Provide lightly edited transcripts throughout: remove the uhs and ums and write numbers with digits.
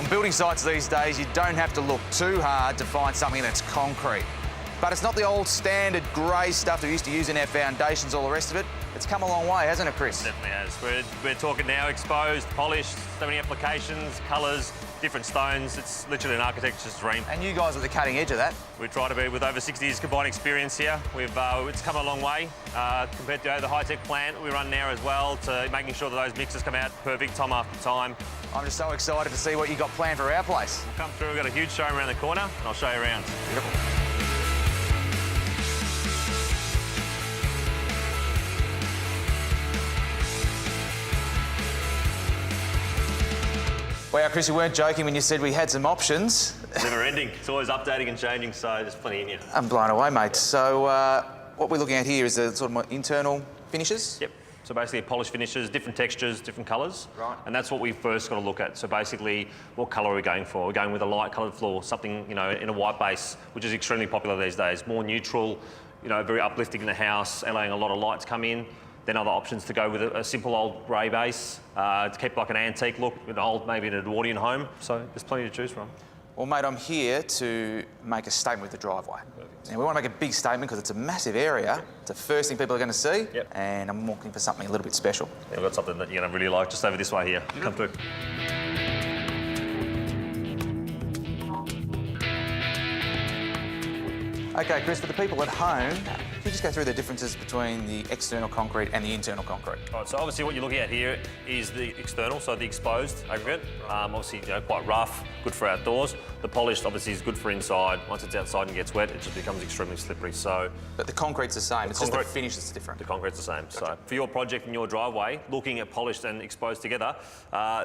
On building sites these days, you don't have to look too hard to find something that's concrete. But it's not the old standard grey stuff that we used to use in our foundations, all the rest of it. It's come a long way, hasn't it, Chris? Definitely has. We're talking now exposed, polished, so many applications, colours, different stones. It's literally an architecture's dream. And you guys are the cutting edge of that. We try to be, with over 60 years combined experience here. It's come a long way compared to the high-tech plant we run now as well, to making sure that those mixes come out perfect time after time. I'm just so excited to see what you got planned for our place. We'll come through, we've got a huge showroom around the corner, and I'll show you around. Beautiful. Well, Chris, you weren't joking when you said we had some options. It's never ending. It's always updating and changing, so there's plenty in here. I'm blown away, mate. So what we're looking at here is the sort of more internal finishes? Yep. So basically polished finishes, different textures, different colours. Right. And that's what we've first got to look at. So basically, what colour are we going for? We're going with a light coloured floor, something, you know, in a white base, which is extremely popular these days. More neutral, you know, very uplifting in the house, allowing a lot of light to come in. Then other options to go with a simple old grey base, to keep like an antique look, with an old, maybe an Edwardian home. So there's plenty to choose from. Well, mate, I'm here to make a statement with the driveway. And we want to make a big statement because it's a massive area. It's the first thing people are going to see. Yep. And I'm looking for something a little bit special. Yeah, we've got something that you're going to really like just over this way here. Come through. OK, Chris, for the people at home, can you just go through the differences between the external concrete and the internal concrete? All right, so obviously what you're looking at here is the external, so the exposed aggregate. Obviously, you know, quite rough, good for outdoors. The polished obviously is good for inside. Once it's outside and gets wet, it just becomes extremely slippery. So, But the concrete's the same, it's just the finish that's different. The concrete's the same. Gotcha. So for your project in your driveway, looking at polished and exposed together,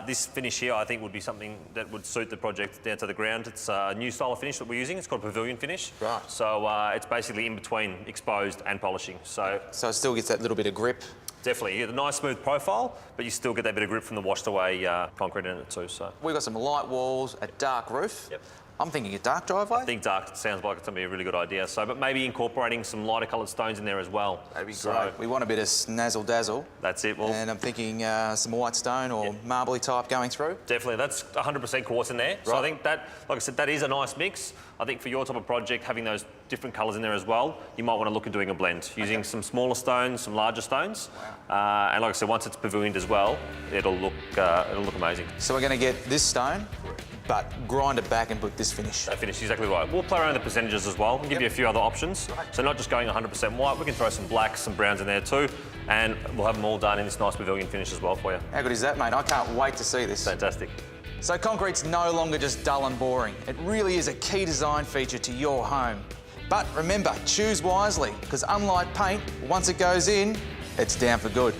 this finish here I think would be something that would suit the project down to the ground. It's a new style of finish that we're using. It's called pavilion finish. Right. So it's basically in between exposed and polishing. So it still gets that little bit of grip. Definitely, you get a nice smooth profile, but you still get that bit of grip from the washed away concrete in it too. So we've got some light walls, a dark roof. Yep. I'm thinking a dark driveway. I think dark sounds like it's going to be a really good idea. So, but maybe incorporating some lighter coloured stones in there as well. That'd be great. We want a bit of snazzle dazzle. That's it. Well, and I'm thinking some white stone or marbly type going through. Definitely, that's 100% quartz in there. Right. So I think that, like I said, that is a nice mix. I think for your type of project, having those different colours in there as well, you might want to look at doing a blend, using some smaller stones, some larger stones. Wow. And like I said, once it's pavilioned as well, it'll look amazing. So we're going to get this stone, but grind it back and put this finish. That finish, exactly right. We'll play around with the percentages as well and give you a few other options. Right. So not just going 100% white, we can throw some blacks, some browns in there too, and we'll have them all done in this nice pavilion finish as well for you. How good is that, mate? I can't wait to see this. Fantastic. So concrete's no longer just dull and boring. It really is a key design feature to your home. But remember, choose wisely, because unlike paint, once it goes in, it's down for good.